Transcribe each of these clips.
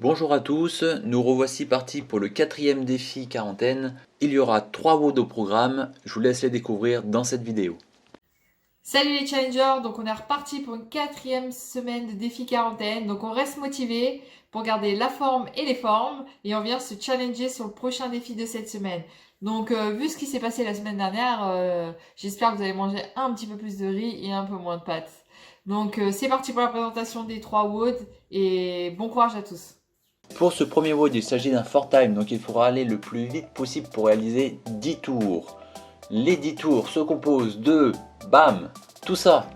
Bonjour à tous, nous revoici partis pour le 4e défi quarantaine. Il y aura 3 WOD au programme, je vous laisse les découvrir dans cette vidéo. Salut les challengers, donc on est reparti pour une 4e semaine de défi quarantaine. Donc on reste motivé pour garder la forme et les formes et on vient se challenger sur le prochain défi de cette semaine. Donc vu ce qui s'est passé la semaine dernière, j'espère que vous allez manger un petit peu plus de riz et un peu moins de pâtes. Donc c'est parti pour la présentation des 3 WOD et bon courage à tous. Pour ce premier WOD, il s'agit d'un fort time, donc il faudra aller le plus vite possible pour réaliser 10 tours. Les 10 tours se composent de, bam, tout ça.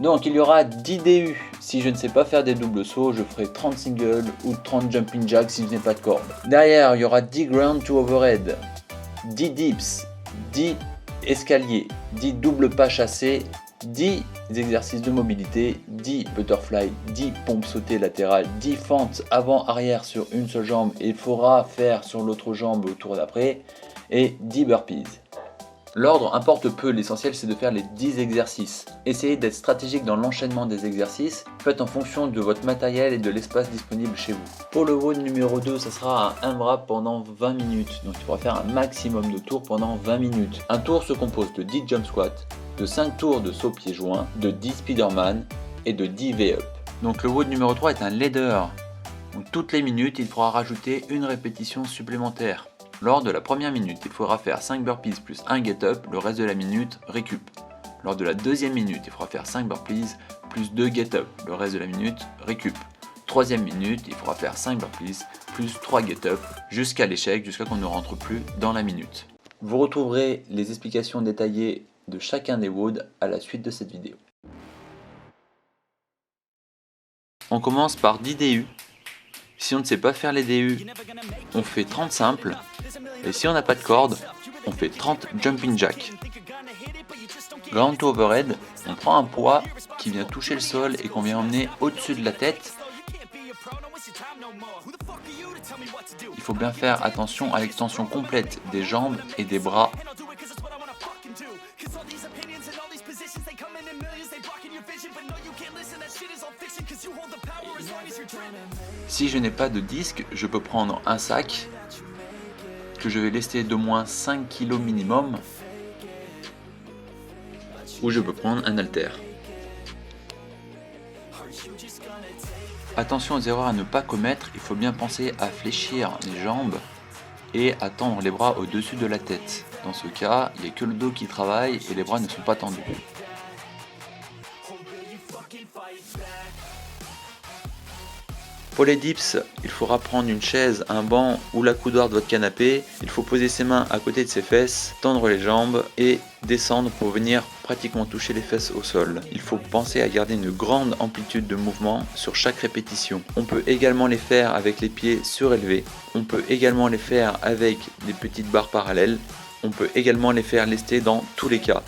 Donc il y aura 10 DU. Si je ne sais pas faire des doubles sauts, je ferai 30 singles ou 30 jumping jacks si je n'ai pas de corde. Derrière, il y aura 10 ground to overhead, 10 dips, 10 escaliers, 10 doubles pas chassés, 10 exercices de mobilité, 10 butterfly, 10 pompes sautées latérales, 10 fentes avant-arrière sur une seule jambe et il faudra faire sur l'autre jambe au tour d'après, et 10 burpees. L'ordre importe peu, l'essentiel c'est de faire les 10 exercices. Essayez d'être stratégique dans l'enchaînement des exercices, faites en fonction de votre matériel et de l'espace disponible chez vous. Pour le WOD numéro 2, ça sera un bras pendant 20 minutes, donc il faudra faire un maximum de tours pendant 20 minutes. Un tour se compose de 10 jump squats, de 5 tours de saut pieds joints, de 10 spiderman et de 10 V-up. Donc le WOD numéro 3 est un leader, donc toutes les minutes il faudra rajouter une répétition supplémentaire. Lors de la première minute, il faudra faire 5 burpees plus 1 get up, le reste de la minute, récup. Lors de la deuxième minute, il faudra faire 5 burpees plus 2 get up, le reste de la minute, récup. Troisième minute, il faudra faire 5 burpees plus 3 get up, jusqu'à l'échec, jusqu'à qu'on ne rentre plus dans la minute. Vous retrouverez les explications détaillées de chacun des WOD à la suite de cette vidéo. On commence par 10 DU. Si on ne sait pas faire les DU, on fait 30 simples. Et si on n'a pas de corde, on fait 30 jumping jack. Ground to overhead, on prend un poids qui vient toucher le sol et qu'on vient emmener au-dessus de la tête. Il faut bien faire attention à l'extension complète des jambes et des bras. Si je n'ai pas de disque, je peux prendre un sac que je vais lester d'au moins 5 kg minimum, ou je peux prendre un haltère. Attention aux erreurs à ne pas commettre, il faut bien penser à fléchir les jambes et à tendre les bras au-dessus de la tête. Dans ce cas, il n'y a que le dos qui travaille et les bras ne sont pas tendus. Pour les dips, il faudra prendre une chaise, un banc ou la coudoir de votre canapé. Il faut poser ses mains à côté de ses fesses, tendre les jambes et descendre pour venir pratiquement toucher les fesses au sol. Il faut penser à garder une grande amplitude de mouvement sur chaque répétition. On peut également les faire avec les pieds surélevés. On peut également les faire avec des petites barres parallèles. On peut également les faire lester dans tous les cas.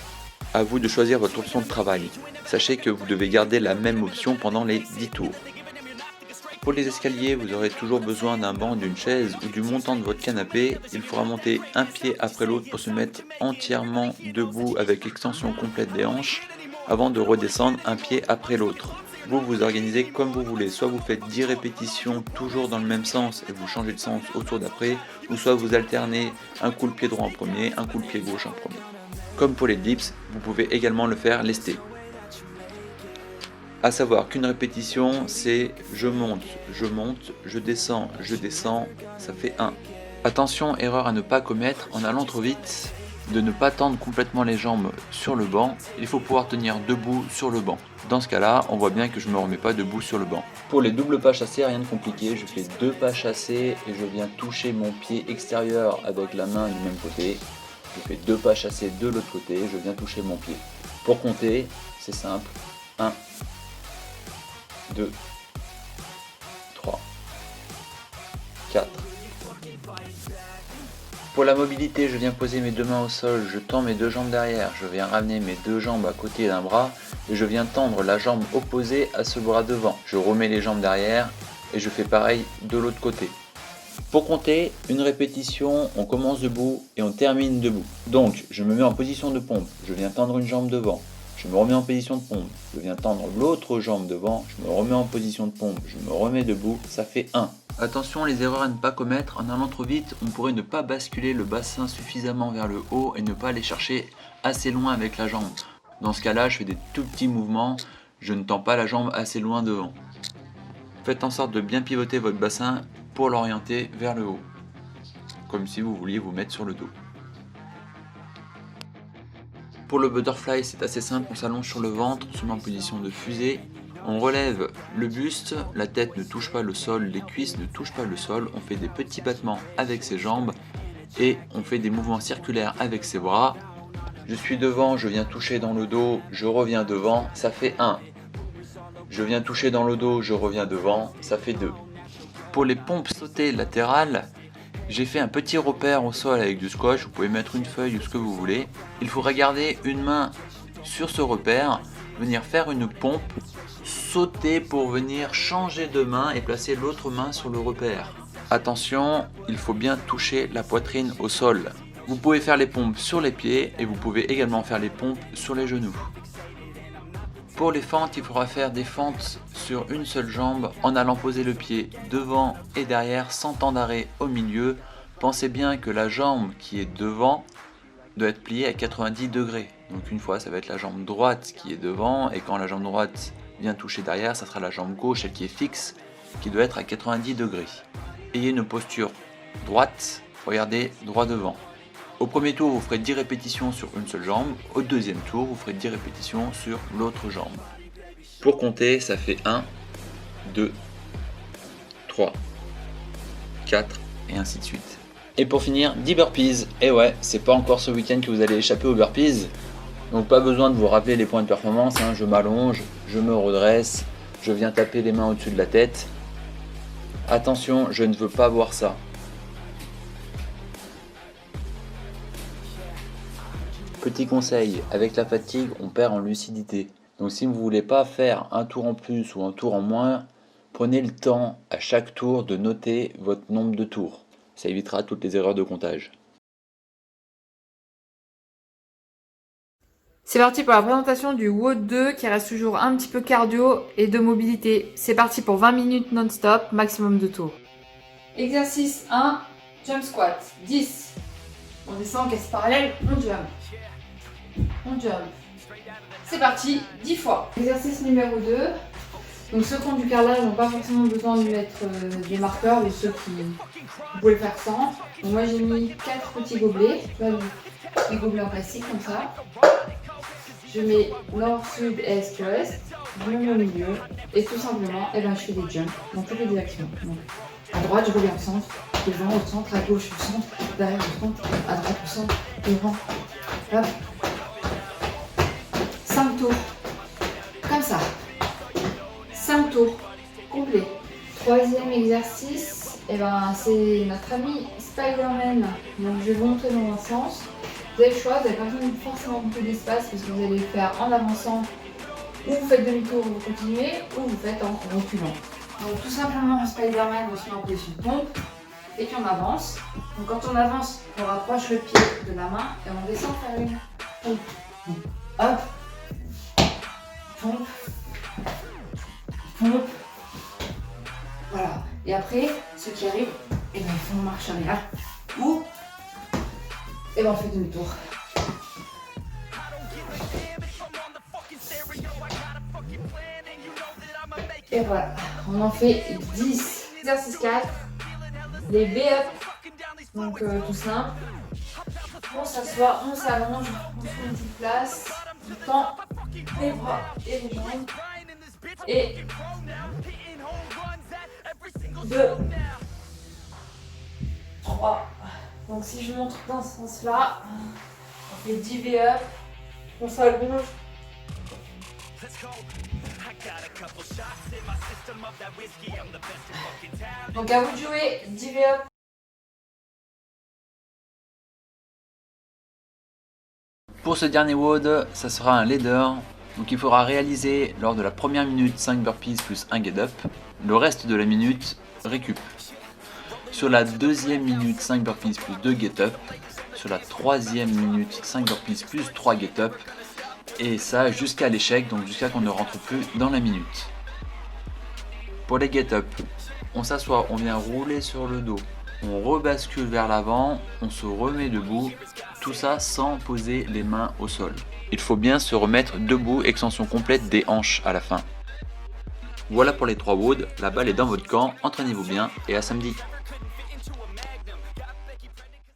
À vous de choisir votre option de travail. Sachez que vous devez garder la même option pendant les 10 tours. Pour les escaliers, vous aurez toujours besoin d'un banc, d'une chaise ou du montant de votre canapé. Il faudra monter un pied après l'autre pour se mettre entièrement debout avec l'extension complète des hanches avant de redescendre un pied après l'autre. Vous vous organisez comme vous voulez, soit vous faites 10 répétitions toujours dans le même sens et vous changez de sens au tour d'après, ou soit vous alternez un coup le pied droit en premier, un coup le pied gauche en premier. Comme pour les dips, vous pouvez également le faire lesté. A savoir qu'une répétition, c'est je monte, je descends, ça fait 1. Attention, erreur à ne pas commettre en allant trop vite, de ne pas tendre complètement les jambes sur le banc. Il faut pouvoir tenir debout sur le banc. Dans ce cas-là, on voit bien que je ne me remets pas debout sur le banc. Pour les doubles pas chassés, rien de compliqué, je fais 2 pas chassés et je viens toucher mon pied extérieur avec la main du même côté. Je fais 2 pas chassés de l'autre côté, je viens toucher mon pied. Pour compter, c'est simple, 1, 2, 3, 4. Pour la mobilité, je viens poser mes deux mains au sol, je tends mes deux jambes derrière, je viens ramener mes deux jambes à côté d'un bras et je viens tendre la jambe opposée à ce bras devant. Je remets les jambes derrière et je fais pareil de l'autre côté. Pour compter une répétition, on commence debout et on termine debout. Donc, je me mets en position de pompe, je viens tendre une jambe devant. Je me remets en position de pompe, je viens tendre l'autre jambe devant, je me remets en position de pompe, je me remets debout, ça fait 1. Attention, les erreurs à ne pas commettre, en allant trop vite, on pourrait ne pas basculer le bassin suffisamment vers le haut et ne pas aller chercher assez loin avec la jambe. Dans ce cas-là, je fais des tout petits mouvements, je ne tends pas la jambe assez loin devant. Faites en sorte de bien pivoter votre bassin pour l'orienter vers le haut, comme si vous vouliez vous mettre sur le dos. Pour le butterfly, c'est assez simple, on s'allonge sur le ventre, se met en position de fusée, on relève le buste, la tête ne touche pas le sol, les cuisses ne touchent pas le sol, on fait des petits battements avec ses jambes et on fait des mouvements circulaires avec ses bras. Je suis devant, je viens toucher dans le dos, je reviens devant, ça fait 1. Je viens toucher dans le dos, je reviens devant, ça fait 2. Pour les pompes sautées latérales, j'ai fait un petit repère au sol avec du scotch, vous pouvez mettre une feuille ou ce que vous voulez. Il faudra garder une main sur ce repère, venir faire une pompe, sauter pour venir changer de main et placer l'autre main sur le repère. Attention, il faut bien toucher la poitrine au sol. Vous pouvez faire les pompes sur les pieds et vous pouvez également faire les pompes sur les genoux. Pour les fentes, il faudra faire des fentes sur une seule jambe en allant poser le pied devant et derrière sans temps d'arrêt au milieu. Pensez bien que la jambe qui est devant doit être pliée à 90 degrés. Donc une fois, ça va être la jambe droite qui est devant et quand la jambe droite vient toucher derrière, ça sera la jambe gauche, celle qui est fixe, qui doit être à 90 degrés. Ayez une posture droite, regardez droit devant. Au premier tour, vous ferez 10 répétitions sur une seule jambe. Au deuxième tour, vous ferez 10 répétitions sur l'autre jambe. Pour compter, ça fait 1, 2, 3, 4 et ainsi de suite. Et pour finir, 10 burpees. Et ouais, c'est pas encore ce week-end que vous allez échapper aux burpees. Donc pas besoin de vous rappeler les points de performance. Je m'allonge, je me redresse, je viens taper les mains au-dessus de la tête. Attention, je ne veux pas voir ça. Petit conseil, avec la fatigue, on perd en lucidité. Donc si vous ne voulez pas faire un tour en plus ou un tour en moins, prenez le temps à chaque tour de noter votre nombre de tours. Ça évitera toutes les erreurs de comptage. C'est parti pour la présentation du WOD 2 qui reste toujours un petit peu cardio et de mobilité. C'est parti pour 20 minutes non-stop, maximum de tours. Exercice 1, jump squat, 10. On descend, caisse parallèle, on jump. On jump. C'est parti, 10 fois. Exercice numéro 2. Donc ceux qui ont du carrelage n'ont pas forcément besoin de mettre des marqueurs, mais ceux qui vous pouvez le faire sans. Donc moi j'ai mis 4 petits gobelets, des gobelets en plastique comme ça. Je mets nord, sud, est, ouest, je me mets au milieu et tout simplement je fais des jumps dans toutes les directions. Donc, à droite je reviens au centre, devant au centre, à gauche au centre, derrière au centre, à droite au centre, devant. Hop. 5 tours. Comme ça. 5 tours. Complet. Troisième exercice, c'est notre ami Spider-Man. Donc je vais vous montrer dans un sens. Vous avez le choix, vous n'avez pas besoin de forcément beaucoup d'espace parce que vous allez le faire en avançant ou vous faites demi-tour, vous continuez ou vous faites en reculant. Donc tout simplement Spider-Man, on se met en position de pompe et puis on avance. Donc quand on avance, on rapproche le pied de la main et on descend faire une pompe. Donc, hop, pompe, pompe. Voilà. Et après, ceux qui arrivent, ils font marche arrière ou on fait demi-tour. Et voilà, on en fait 10. Exercice 4, les V-up. Donc tout simple. On s'assoit, on s'allonge, on fait une petite place, on tend les bras et les jambes. Et 2, 3. Donc si je montre dans ce sens-là, on fait 10 V-up, on s'allonge. Donc à vous de jouer, 10 V-up. Pour ce dernier WOD, ça sera un leader. Donc il faudra réaliser lors de la première minute 5 burpees plus 1 get up. Le reste de la minute, récup. Sur la deuxième minute, 5 burpees plus 2 get up. Sur la troisième minute, 5 burpees plus 3 get up. Et ça jusqu'à l'échec, donc jusqu'à qu'on ne rentre plus dans la minute. Pour les get up, On s'assoit, on vient rouler sur le dos, on rebascule vers l'avant, on se remet debout, tout ça sans poser les mains au sol. Il faut bien se remettre debout, extension complète des hanches à la fin. Voilà pour les 3 WOD, la balle est dans votre camp, entraînez-vous bien et à samedi.